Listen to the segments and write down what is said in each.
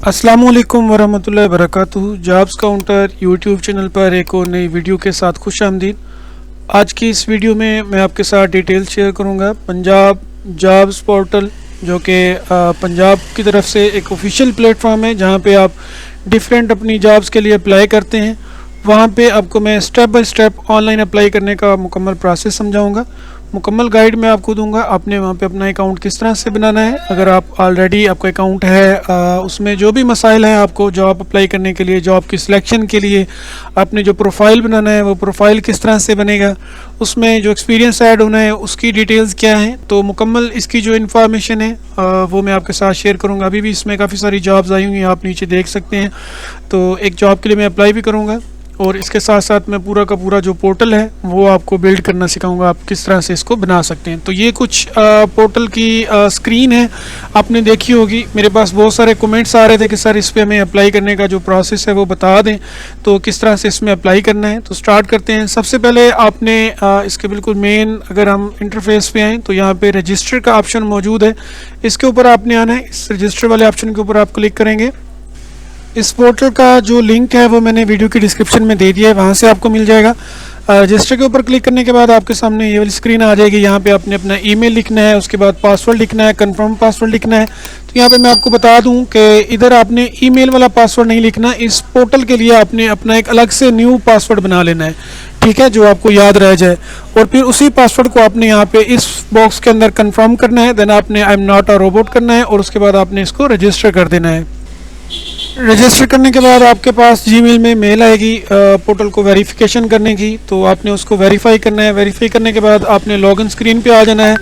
अस्सलामुअलैकुम वरहमतुल्लाहि वबरकातुहू। Jobs counter YouTube channel पर एक और नई वीडियो के साथ खुश आमदीद। आज की इस वीडियो में मैं आपके साथ डिटेल शेयर करूंगा पंजाब जॉब्स पोर्टल, जो कि पंजाब की तरफ से एक ऑफिशियल प्लेटफॉर्म है जहां पे आप डिफरेंट अपनी जॉब्स के लिए अप्लाई करते हैं। वहां पे आपको मैं step by step online apply करने का मुकम्मल प्रोसेस समझाऊंगा, मुकम्मल गाइड मैं आपको दूंगा। आपने वहाँ पे अपना अकाउंट किस तरह से बनाना है, अगर आप ऑलरेडी आपका अकाउंट है उसमें जो भी मसाइल हैं आपको जॉब अप्लाई करने के लिए, जॉब की सिलेक्शन के लिए आपने जो प्रोफाइल बनाना है वो प्रोफाइल किस तरह से बनेगा, उसमें जो एक्सपीरियंस ऐड होना है उसकी डिटेल्स क्या हैं, तो मुकम्मल इसकी जो इन्फॉर्मेशन है वो मैं आपके साथ शेयर करूँगा। अभी भी इसमें काफ़ी सारी जॉब्स आई हुई हैं, आप नीचे देख सकते हैं। तो एक जॉब के लिए मैं अप्लाई भी करूँगा और इसके साथ साथ मैं पूरा का पूरा जो पोर्टल है वो आपको बिल्ड करना सिखाऊंगा, आप किस तरह से इसको बना सकते हैं। तो ये कुछ पोर्टल की स्क्रीन है, आपने देखी होगी। मेरे पास बहुत सारे कमेंट्स आ रहे थे कि सर इस पे हमें अप्लाई करने का जो प्रोसेस है वो बता दें, तो किस तरह से इसमें अप्लाई करना है। तो स्टार्ट करते हैं। सबसे पहले आपने इसके बिल्कुल मेन अगर हम इंटरफेस पे आएँ तो यहाँ पे रजिस्टर का ऑप्शन मौजूद है, इसके ऊपर आपने आना है। इस रजिस्टर वाले ऑप्शन के ऊपर आप क्लिक करेंगे। इस पोर्टल का जो लिंक है वो मैंने वीडियो की डिस्क्रिप्शन में दे दिया है, वहाँ से आपको मिल जाएगा। रजिस्टर के ऊपर क्लिक करने के बाद आपके सामने ये वाली स्क्रीन आ जाएगी। यहाँ पे आपने अपना ईमेल लिखना है, उसके बाद पासवर्ड लिखना है, कंफर्म पासवर्ड लिखना है। तो यहाँ पे मैं आपको बता दूँ कि इधर आपने ईमेल वाला पासवर्ड नहीं लिखना, इस पोर्टल के लिए आपने अपना एक अलग से न्यू पासवर्ड बना लेना है, ठीक है, जो आपको याद रह जाए। और फिर उसी पासवर्ड को आपने यहाँ पे इस बॉक्स के अंदर कन्फर्म करना है। देन आपने I am not a robot करना है और उसके बाद आपने इसको रजिस्टर कर देना है। रजिस्टर करने के बाद आपके पास जीमेल में मेल आएगी पोर्टल को वेरिफिकेशन करने की, तो आपने उसको वेरीफाई करना है। वेरीफाई करने के बाद आपने लॉगिन स्क्रीन पे आ जाना है।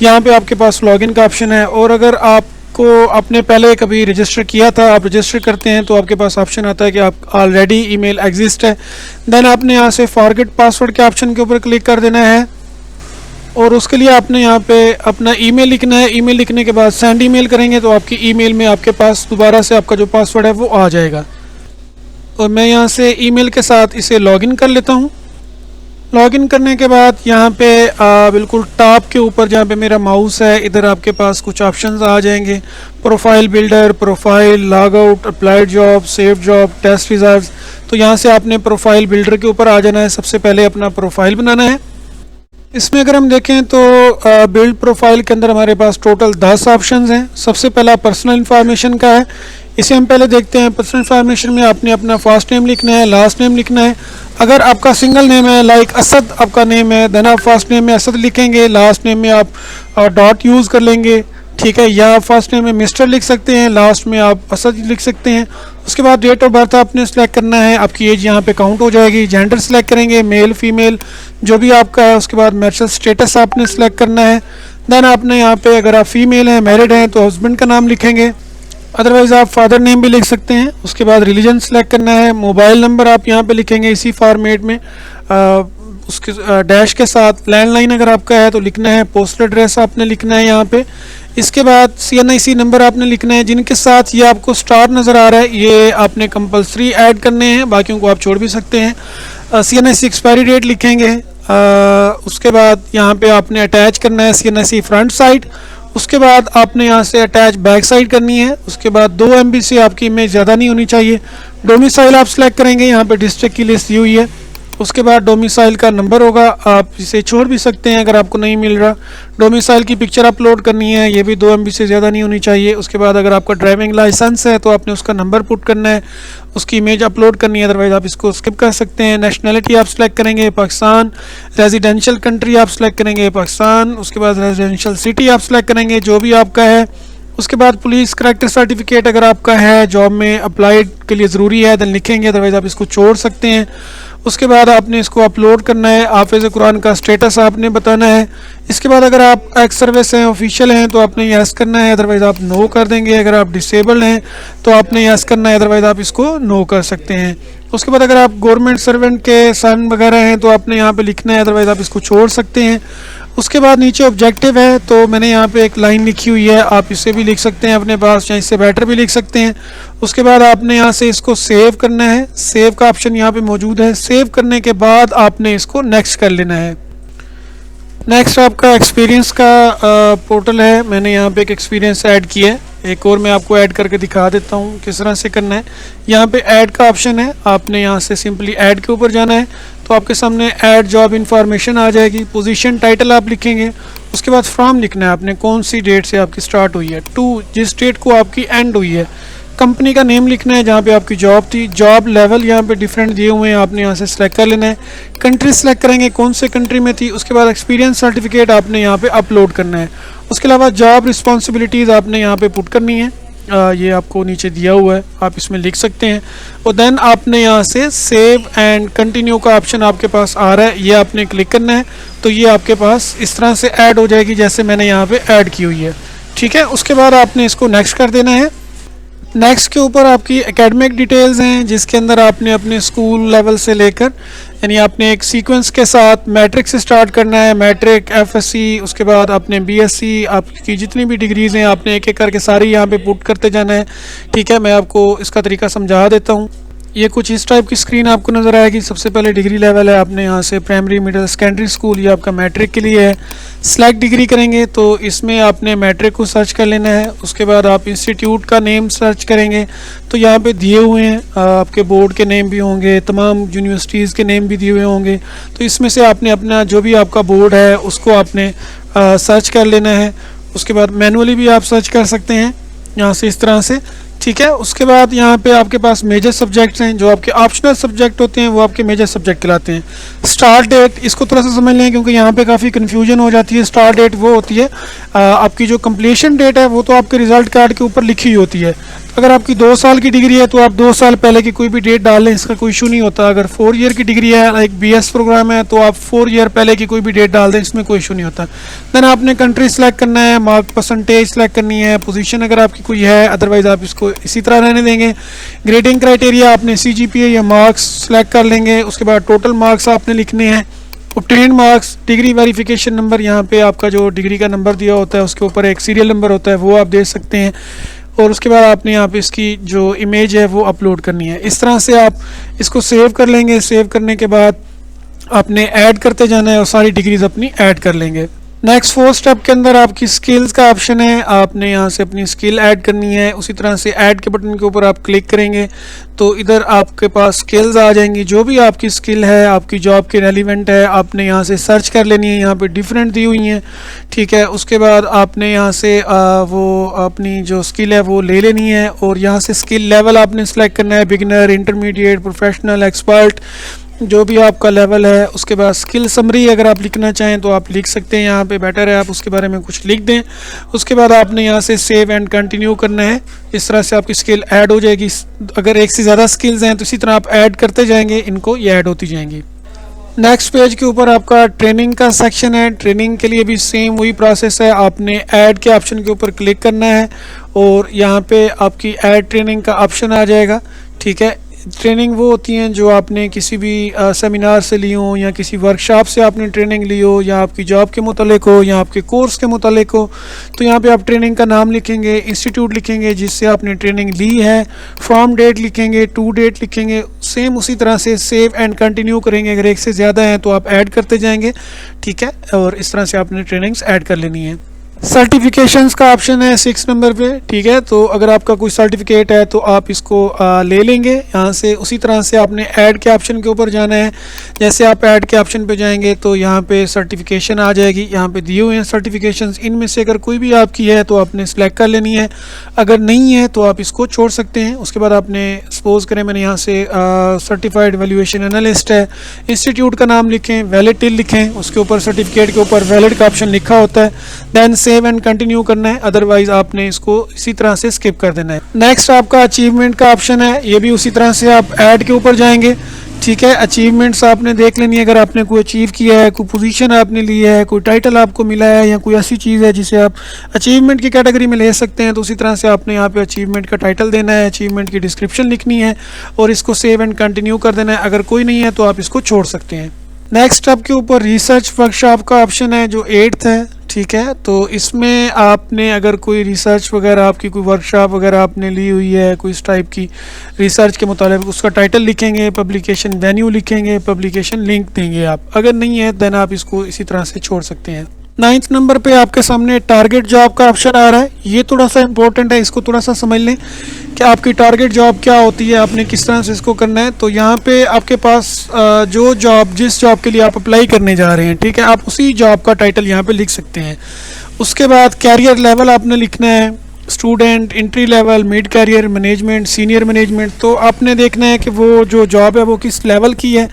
यहाँ पे आपके पास लॉगिन का ऑप्शन है, और अगर आपको आपने पहले कभी रजिस्टर किया था, आप रजिस्टर करते हैं तो आपके पास ऑप्शन आता है कि आप ऑलरेडी ईमेल एग्जिस्ट है। देन आपने यहाँ से फॉरगेट पासवर्ड के ऑप्शन के ऊपर क्लिक कर देना है, और उसके लिए आपने यहाँ पे अपना ईमेल लिखना है। ईमेल लिखने के बाद सेंड ईमेल करेंगे तो आपकी ईमेल में आपके पास दोबारा से आपका जो पासवर्ड है वो आ जाएगा। और मैं यहाँ से ईमेल के साथ इसे लॉगिन कर लेता हूँ। लॉगिन करने के बाद यहाँ पे बिल्कुल टॉप के ऊपर जहाँ पे मेरा माउस है, इधर आपके पास कुछ ऑप्शंस आ जाएंगे। Profile builder, profile, log out, applied job, save job, test results. तो यहाँ से आपने प्रोफाइल बिल्डर के ऊपर आ जाना है। सबसे पहले अपना प्रोफाइल बनाना है। इसमें अगर हम देखें तो बिल्ड प्रोफाइल के अंदर हमारे पास टोटल 10 ऑप्शंस हैं। सबसे पहला पर्सनल इन्फॉर्मेशन का है, इसे हम पहले देखते हैं। पर्सनल इन्फॉर्मेशन में आपने अपना फर्स्ट नेम लिखना है, लास्ट नेम लिखना है। अगर आपका सिंगल नेम है, लाइक असद आपका नेम है, देन आप फर्स्ट नेम में असद लिखेंगे, लास्ट नेम में आप डॉट यूज़ कर लेंगे, ठीक है, या फर्स्ट नेम में मिस्टर लिख सकते हैं, लास्ट में आप असद लिख सकते हैं। उसके बाद डेट ऑफ बर्थ आपने सेलेक्ट करना है, आपकी एज यहाँ पे काउंट हो जाएगी। जेंडर सेलेक्ट करेंगे, मेल फीमेल जो भी आपका है। उसके बाद मैरिटल स्टेटस आपने सेलेक्ट करना है। देन आपने यहाँ पे अगर आप फीमेल हैं, मैरिड हैं, तो हस्बैंड का नाम लिखेंगे, अदरवाइज़ आप फादर नेम भी लिख सकते हैं। उसके बाद रिलीजन सेलेक्ट करना है। मोबाइल नंबर आप यहाँ पे लिखेंगे इसी फॉर्मेट में, उसके डैश के साथ। लैंडलाइन अगर आपका है तो लिखना है। पोस्टल एड्रेस आपने लिखना है यहाँ पे। इसके बाद CNIC नंबर आपने लिखना है। जिनके साथ ये आपको स्टार नज़र आ रहा है ये आपने कंपलसरी ऐड करने हैं, बाकियों को आप छोड़ भी सकते हैं। CNIC एक्सपायरी डेट लिखेंगे। उसके बाद यहाँ पे आपने अटैच करना है CNIC फ्रंट साइड। उसके बाद आपने यहाँ से अटैच बैक साइड करनी है। उसके बाद 2 MB से आपकी इमेज ज़्यादा नहीं होनी चाहिए। डोमिसाइल आप सेलेक्ट करेंगे, यहाँ पे डिस्ट्रिक्ट की लिस्ट दी हुई है। उसके बाद डोमिसाइल का नंबर होगा, आप इसे छोड़ भी सकते हैं अगर आपको नहीं मिल रहा। डोमिसाइल की पिक्चर अपलोड करनी है, ये भी 2 MB से ज़्यादा नहीं होनी चाहिए। उसके बाद अगर आपका ड्राइविंग लाइसेंस है तो आपने उसका नंबर पुट करना है, उसकी इमेज अपलोड करनी है, अदरवाइज़ आप इसको स्किप कर सकते हैं। नेशनैलिटी आप सेलेक्ट करेंगे पाकिस्तान। रेजिडेंशियल कंट्री आप सेलेक्ट करेंगे पाकिस्तान। उसके बाद रेजिडेंशियल सिटी आप सेलेक्ट करेंगे जो भी आपका है। उसके बाद पुलिस करैक्टर सर्टिफिकेट अगर आपका है, जॉब में अप्लाइड के लिए ज़रूरी है, देन लिखेंगे, अदरवाइज़ आप इसको छोड़ सकते हैं। उसके बाद आपने इसको अपलोड करना है। हाफिज़ कुरान का स्टेटस आपने बताना है। इसके बाद अगर आप एक्स सर्विस हैं, ऑफिशियल हैं, तो आपने यस करना है, अदरवाइज़ आप नो कर देंगे। अगर आप डिसेबल्ड हैं तो आपने यस करना है, अदरवाइज़ आप इसको नो कर सकते हैं। उसके बाद अगर आप गवर्नमेंट सर्वेंट के सन वगैरह हैं तो आपने यहाँ पे लिखना है, अदरवाइज़ आप इसको छोड़ सकते हैं। उसके बाद नीचे ऑब्जेक्टिव है, तो मैंने यहाँ पे एक लाइन लिखी हुई है, आप इसे भी लिख सकते हैं अपने पास, या इससे बेटर भी लिख सकते हैं। उसके बाद आपने यहाँ से इसको सेव करना है। सेव का ऑप्शन यहाँ पे मौजूद है। सेव करने के बाद आपने इसको नेक्स्ट कर लेना है। नेक्स्ट आपका एक्सपीरियंस का पोर्टल है। मैंने यहाँ पे एक एक्सपीरियंस ऐड किया है। एक और मैं आपको ऐड करके दिखा देता हूँ किस तरह से करना है। यहाँ पे ऐड का ऑप्शन है, आपने यहाँ से सिंपली ऐड के ऊपर जाना है तो आपके सामने ऐड जॉब इन्फॉर्मेशन आ जाएगी। पोजीशन टाइटल आप लिखेंगे, उसके बाद फ्रॉम लिखना है आपने कौन सी डेट से आपकी स्टार्ट हुई है, टू जिस डेट को आपकी एंड हुई है। कंपनी का नेम लिखना है जहाँ पे आपकी जॉब थी। जॉब लेवल यहाँ पे डिफरेंट दिए हुए हैं, आपने यहाँ से सिलेक्ट कर लेना है। कंट्री सेलेक्ट करेंगे कौन से कंट्री में थी। उसके बाद एक्सपीरियंस सर्टिफिकेट आपने यहाँ पे अपलोड करना है। उसके अलावा जॉब रिस्पॉन्सिबिलिटीज़ आपने यहाँ पे पुट करनी है। ये आपको नीचे दिया हुआ है, आप इसमें लिख सकते हैं। और देन आपने यहाँ से सेव एंड कंटिन्यू का ऑप्शन आपके पास आ रहा है, ये आपने क्लिक करना है तो ये आपके पास इस तरह से ऐड हो जाएगी जैसे मैंने यहाँ पे ऐड की हुई है। ठीक है, उसके बाद आपने इसको नेक्स्ट कर देना है। नेक्स्ट के ऊपर आपकी एकेडमिक डिटेल्स हैं जिसके अंदर आपने अपने स्कूल लेवल से लेकर यानी आपने एक सीक्वेंस के साथ मैट्रिक से स्टार्ट करना है, मैट्रिक, एफएससी, उसके बाद आपने बीएससी, आपकी जितनी भी डिग्रीज़ हैं आपने एक एक करके सारी यहाँ पे पुट करते जाना है। ठीक है, मैं आपको इसका तरीका समझा देता हूँ। ये कुछ इस टाइप की स्क्रीन आपको नज़र आएगी। सबसे पहले डिग्री लेवल है, आपने यहाँ से प्राइमरी, मिडिल, सेकेंडरी स्कूल, ये आपका मैट्रिक के लिए है। सेलेक्ट डिग्री करेंगे तो इसमें आपने मैट्रिक को सर्च कर लेना है। उसके बाद आप इंस्टीट्यूट का नेम सर्च करेंगे तो यहाँ पे दिए हुए हैं, आपके बोर्ड के नेम भी होंगे, तमाम यूनिवर्सिटीज़ के नेम भी दिए हुए होंगे। तो इसमें से आपने अपना जो भी आपका बोर्ड है उसको आपने सर्च कर लेना है। उसके बाद मैनुअली भी आप सर्च कर सकते हैं यहाँ से इस तरह से। ठीक है, उसके बाद यहाँ पे आपके पास मेजर सब्जेक्ट्स हैं, जो आपके ऑप्शनल सब्जेक्ट होते हैं वो आपके मेजर सब्जेक्ट कहलाते हैं। स्टार्ट डेट, इसको थोड़ा सा समझ लें क्योंकि यहाँ पे काफ़ी कन्फ्यूजन हो जाती है। स्टार्ट डेट वो होती है आपकी जो कंप्लीशन डेट है वो तो आपके रिजल्ट कार्ड के ऊपर लिखी होती है। अगर आपकी 2 साल की डिग्री है तो आप 2 साल पहले की कोई भी डेट डाल लें, इसका कोई इशू नहीं होता। अगर 4 ईयर की डिग्री है, लाइक बीएस प्रोग्राम है, तो आप 4 ईयर पहले की कोई भी डेट डाल दें, इसमें कोई इशू नहीं होता। देन आपने कंट्री सेलेक्ट करना है, मार्क परसेंटेज सेलेक्ट करनी है, पोजीशन अगर आपकी कोई है, अदरवाइज आप इसको इसी तरह रहने देंगे। ग्रेडिंग क्राइटेरिया आपने सीजीपीए या मार्क्स सेलेक्ट कर लेंगे। उसके बाद टोटल मार्क्स आपने लिखने हैं। Obtained marks, degree verification number, यहाँ पे आपका जो डिग्री का नंबर दिया होता है उसके ऊपर एक सीरियल नंबर होता है, वो आप दे सकते हैं। और उसके बाद आपने यहाँ पे इसकी जो इमेज है वो अपलोड करनी है। इस तरह से आप इसको सेव कर लेंगे। सेव करने के बाद आपने ऐड करते जाना है और सारी डिग्रीज अपनी ऐड कर लेंगे। नेक्स्ट 4 स्टेप के अंदर आपकी स्किल्स का ऑप्शन है, आपने यहाँ से अपनी स्किल ऐड करनी है। उसी तरह से ऐड के बटन के ऊपर आप क्लिक करेंगे तो इधर आपके पास स्किल्स आ जाएंगी। जो भी आपकी स्किल है आपकी जॉब के रेलिवेंट है आपने यहाँ से सर्च कर लेनी है, यहाँ पे डिफरेंट दी हुई हैं। ठीक है, उसके बाद आपने यहाँ से वो अपनी जो स्किल है वो ले लेनी है और यहाँ से स्किल लेवल आपने सेलेक्ट करना है, बिगिनर, इंटरमीडिएट, प्रोफेशनल, एक्सपर्ट, जो भी आपका लेवल है। उसके बाद स्किल समरी अगर आप लिखना चाहें तो आप लिख सकते हैं, यहाँ पे बेटर है आप उसके बारे में कुछ लिख दें। उसके बाद आपने यहाँ से सेव एंड कंटिन्यू करना है। इस तरह से आपकी स्किल ऐड हो जाएगी। अगर एक से ज़्यादा स्किल्स हैं तो इसी तरह आप ऐड करते जाएंगे, इनको ये ऐड होती जाएंगी। नेक्स्ट पेज के ऊपर आपका ट्रेनिंग का सेक्शन है। ट्रेनिंग के लिए भी सेम वही प्रोसेस है, आपने ऐड के ऑप्शन के ऊपर क्लिक करना है और यहाँ पे आपकी ऐड ट्रेनिंग का ऑप्शन आ जाएगा। ठीक है, ट्रेनिंग वो होती हैं जो आपने किसी भी सेमिनार से ली हो या किसी वर्कशॉप से आपने ट्रेनिंग ली हो या आपकी जॉब के मुतालिक हो या आपके कोर्स के मुतालिक हो। तो यहाँ पे आप ट्रेनिंग का नाम लिखेंगे, इंस्टीट्यूट लिखेंगे जिससे आपने ट्रेनिंग ली है, फ्रॉम डेट लिखेंगे, टू डेट लिखेंगे। सेम उसी तरह से सेव एंड कंटिन्यू करेंगे। अगर एक से ज़्यादा हैं तो आप ऐड करते जाएंगे। ठीक है, और इस तरह से आपने ट्रेनिंग्स ऐड कर लेनी है। सर्टिफिकेशंस का ऑप्शन है 6 नंबर पे। ठीक है, तो अगर आपका कोई सर्टिफिकेट है तो आप इसको ले लेंगे यहाँ से। उसी तरह से आपने ऐड के ऑप्शन के ऊपर जाना है। जैसे आप ऐड के ऑप्शन पे जाएंगे तो यहाँ पे सर्टिफिकेशन आ जाएगी, यहाँ पे दिए हुए हैं सर्टिफिकेशंस। इनमें से अगर कोई भी आपकी है तो आपने सेलेक्ट कर लेनी है, अगर नहीं है तो आप इसको छोड़ सकते हैं। उसके बाद आपने सपोज करें मैंने यहाँ से सर्टिफाइड वैल्यूएशन एनालिस्ट है, इंस्टीट्यूट का नाम लिखें, वैलिड टिल लिखें, उसके ऊपर सर्टिफिकेट के ऊपर वैलिड का ऑप्शन लिखा होता है। देन सेव एंड कंटिन्यू करना है, अदरवाइज आपने इसको इसी तरह से स्किप कर देना है। नेक्स्ट आपका अचीवमेंट का ऑप्शन है, ये भी उसी तरह से आप ऐड के ऊपर जाएंगे। ठीक है, अचीवमेंट्स आपने देख लेनी है। अगर आपने कोई अचीव किया है, कोई पोजीशन आपने ली है, कोई टाइटल आपको मिला है या कोई ऐसी चीज़ है जिसे आप अचीवमेंट की कैटेगरी में ले सकते हैं तो उसी तरह से आपने यहाँ पे अचीवमेंट का टाइटल देना है, अचीवमेंट की डिस्क्रिप्शन लिखनी है और इसको सेव एंड कंटिन्यू कर देना है। अगर कोई नहीं है तो आप इसको छोड़ सकते हैं। नेक्स्ट आपके ऊपर रिसर्च वर्कशॉप का ऑप्शन है जो 8th है। ठीक है, तो इसमें आपने अगर कोई रिसर्च वगैरह आपकी कोई वर्कशॉप वगैरह आपने ली हुई है कोई इस टाइप की रिसर्च के मुताबिक, उसका टाइटल लिखेंगे, पब्लिकेशन वेन्यू लिखेंगे, पब्लिकेशन लिंक देंगे आप। अगर नहीं है देन आप इसको इसी तरह से छोड़ सकते हैं। 9th नंबर पे आपके सामने टारगेट जॉब का ऑप्शन आ रहा है। ये थोड़ा सा इंपॉर्टेंट है, इसको थोड़ा सा समझ लें कि आपकी टारगेट जॉब क्या होती है, आपने किस तरह से इसको करना है। तो यहाँ पे आपके पास जिस जॉब के लिए आप अप्लाई करने जा रहे हैं, ठीक है, आप उसी जॉब का टाइटल यहाँ पे लिख सकते हैं। उसके बाद कैरियर लेवल आपने लिखना है, student, entry level, mid career, management, senior management. तो आपने देखना है कि वो जो जॉब है वो किस लेवल की है,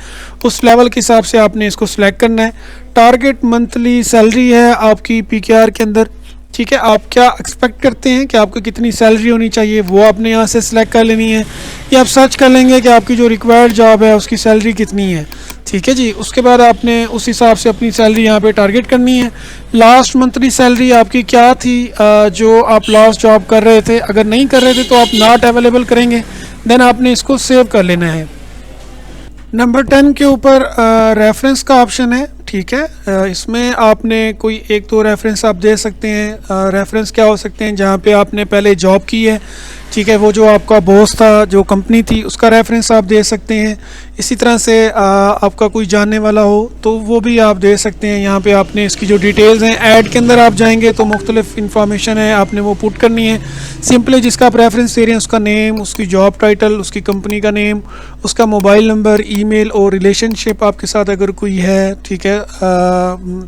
उस लेवल के हिसाब से आपने इसको सिलेक्ट करना है। टारगेट मंथली सैलरी है आपकी पीकेआर के अंदर, ठीक है। आप क्या एक्सपेक्ट करते हैं कि आपको कितनी सैलरी होनी चाहिए, वो आपने यहाँ से सिलेक्ट कर लेनी है, या आप सर्च कर लेंगे कि आपकी जो रिक्वायर्ड जॉब है उसकी सैलरी कितनी है, ठीक है जी। उसके बाद आपने उस हिसाब से अपनी सैलरी यहाँ पे टारगेट करनी है। लास्ट मंथली सैलरी आपकी क्या थी जो आप लास्ट जॉब कर रहे थे, अगर नहीं कर रहे थे तो आप नॉट अवेलेबल करेंगे, देन आपने इसको सेव कर लेना है। नंबर 10 के ऊपर रेफरेंस का ऑप्शन है, ठीक है। इसमें आपने कोई 1-2 रेफरेंस आप दे सकते हैं। रेफरेंस क्या हो सकते हैं, जहाँ पे आपने पहले जॉब की है, ठीक है, वो जो आपका बॉस था, जो कंपनी थी, उसका रेफरेंस आप दे सकते हैं। इसी तरह से आपका कोई जानने वाला हो तो वो भी आप दे सकते हैं। यहाँ पे आपने इसकी जो डिटेल्स हैं, ऐड के अंदर आप जाएंगे तो मुख्तलिफ इंफॉर्मेशन है, आपने वो पुट करनी है। सिंपली जिसका आप रेफरेंस दे रहे हैं उसका नेम, उसकी जॉब टाइटल, उसकी कंपनी का नेम, उसका मोबाइल नंबर, ईमेल और रिलेशनशिप आपके साथ अगर कोई है, ठीक है,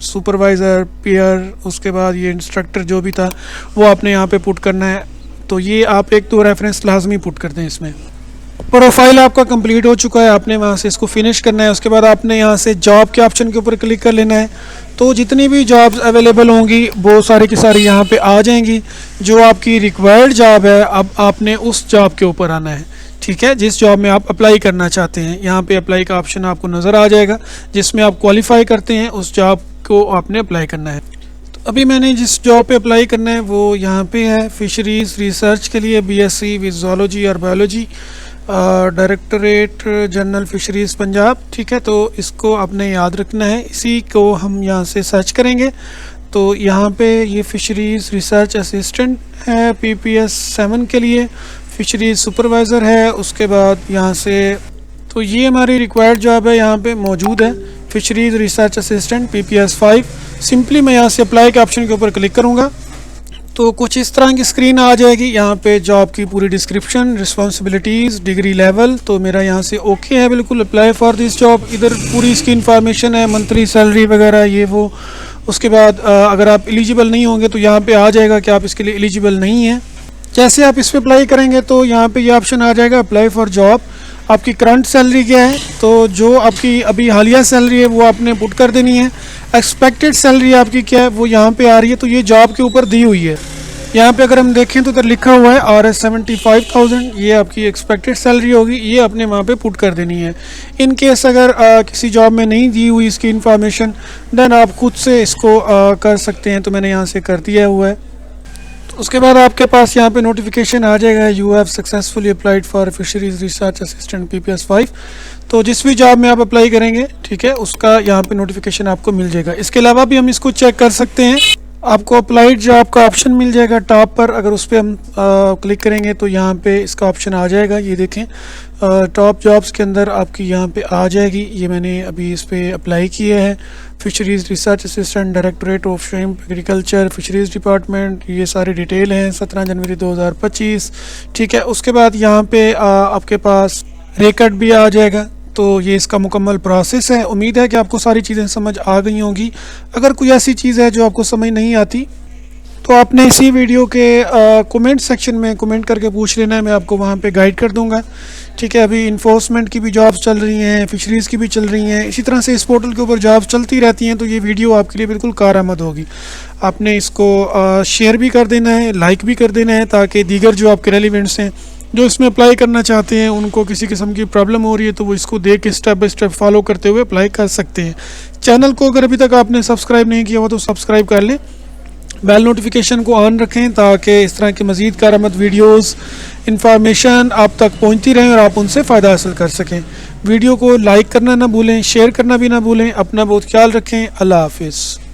सुपरवाइज़र, पीयर, उसके बाद ये इंस्ट्रक्टर जो भी था वो आपने यहाँ पे पुट करना है। तो ये आप 1-2 रेफरेंस लाजमी पुट कर दें इसमें। प्रोफाइल आपका कंप्लीट हो चुका है, आपने वहाँ से इसको फिनिश करना है। उसके बाद आपने यहाँ से जॉब के ऑप्शन के ऊपर क्लिक कर लेना है। तो जितनी भी जॉब्स अवेलेबल होंगी वो सारी की सारी यहाँ पे आ जाएंगी। जो आपकी रिक्वायर्ड जॉब है, अब आपने उस जॉब के ऊपर आना है, ठीक है। जिस जॉब में आप अप्लाई करना चाहते हैं, यहाँ पे अप्लाई का ऑप्शन आपको नज़र आ जाएगा। जिसमें आप क्वालिफाई करते हैं उस जॉब को आपने अप्लाई करना है। तो अभी मैंने जिस जॉब पे अप्लाई करना है वो यहाँ पे है, फिशरीज़ रिसर्च के लिए बीएससी विद ज़ूलॉजी और biology, directorate general fisheries Punjab, ठीक है। तो इसको आपने याद रखना है, इसी को हम यहाँ से सर्च करेंगे। तो यहाँ पे ये फिशरीज़ रिसर्च असिस्टेंट है PPS 7 के लिए, फिशरीज़ सुपरवाइज़र है। उसके बाद यहाँ से तो ये हमारी रिक्वायर्ड जॉब है, यहाँ पे मौजूद है, fisheries research assistant PPS 5। Simply मैं यहाँ से अप्लाई के ऑप्शन के ऊपर क्लिक करूँगा तो कुछ इस तरह की स्क्रीन आ जाएगी। यहाँ पे जॉब की पूरी डिस्क्रिप्शन, रिस्पॉन्सिबिलिटीज़, डिग्री लेवल, तो मेरा यहाँ से ओके है बिल्कुल, अप्लाई फॉर दिस जॉब। इधर पूरी इसकी इन्फॉर्मेशन है, मंथली सैलरी वगैरह ये वो। उसके बाद अगर आप एलिजिबल नहीं होंगे तो यहाँ पे आ जाएगा कि आप इसके लिए एलिजिबल नहीं हैं। जैसे आप इस पर अप्लाई करेंगे तो यहाँ पे ये ऑप्शन आ जाएगा, अप्लाई फॉर जॉब। आपकी करंट सैलरी क्या है, तो जो आपकी अभी हालिया सैलरी है वो आपने पुट कर देनी है। एक्सपेक्टेड सैलरी आपकी क्या है वो यहाँ पे आ रही है, तो ये जॉब के ऊपर दी हुई है। यहाँ पे अगर हम देखें तो इधर लिखा हुआ है RS 75,000, ये आपकी एक्सपेक्टेड सैलरी होगी, ये आपने वहाँ पे पुट कर देनी है। इन केस अगर किसी जॉब में नहीं दी हुई इसकी इन्फॉर्मेशन, देन आप खुद से इसको कर सकते हैं। तो मैंने यहाँ से कर दिया हुआ है। तो उसके बाद आपके पास यहाँ पे नोटिफिकेशन आ जाएगा, you have successfully applied for fisheries research assistant PPS 5। तो जिस भी जॉब में आप अप्लाई करेंगे, ठीक है, उसका यहाँ पे नोटिफिकेशन आपको मिल जाएगा। इसके अलावा भी हम इसको चेक कर सकते हैं, आपको अप्लाइड जॉब का ऑप्शन मिल जाएगा टॉप पर। अगर उस पर हम क्लिक करेंगे तो यहाँ पे इसका ऑप्शन आ जाएगा, ये देखें, टॉप जॉब्स के अंदर आपकी यहाँ पे आ जाएगी। ये मैंने अभी इस पर अप्लाई किया है, fisheries research assistant, directorate of shrimp agriculture, fisheries department, ये सारी डिटेल हैं, 17 जनवरी 2025, ठीक है। उसके बाद यहाँ पे आपके पास रेकट भी आ जाएगा। तो ये इसका मुकम्मल प्रोसेस है। उम्मीद है कि आपको सारी चीज़ें समझ आ गई होंगी। अगर कोई ऐसी चीज़ है जो आपको समझ नहीं आती तो आपने इसी वीडियो के कमेंट सेक्शन में कमेंट करके पूछ लेना है, मैं आपको वहाँ पे गाइड कर दूँगा, ठीक है। अभी इन्फोर्समेंट की भी जॉब्स चल रही हैं, फिशरीज़ की भी चल रही हैं, इसी तरह से इस पोर्टल के ऊपर जॉब्स चलती रहती हैं। तो ये वीडियो आपके लिए बिल्कुल कारआमद होगी। आपने इसको शेयर भी कर देना है, लाइक भी कर देना है, ताकि दीगर जो आपके रेलिवेंट्स हैं जो इसमें अप्लाई करना चाहते हैं, उनको किसी किस्म की प्रॉब्लम हो रही है तो वो इसको देख के स्टेप बाय स्टेप फॉलो करते हुए अप्लाई कर सकते हैं। चैनल को अगर अभी तक आपने सब्सक्राइब नहीं किया हुआ तो सब्सक्राइब कर लें, बेल नोटिफिकेशन को ऑन रखें ताकि इस तरह की मज़ीद कारआमद वीडियोस इंफॉर्मेशन आप तक पहुंचती रहें और आप उनसे फ़ायदा हासिल कर सकें। वीडियो को लाइक करना ना भूलें, शेयर करना भी ना भूलें। अपना बहुत ख्याल रखें। अल्लाह हाफिज़।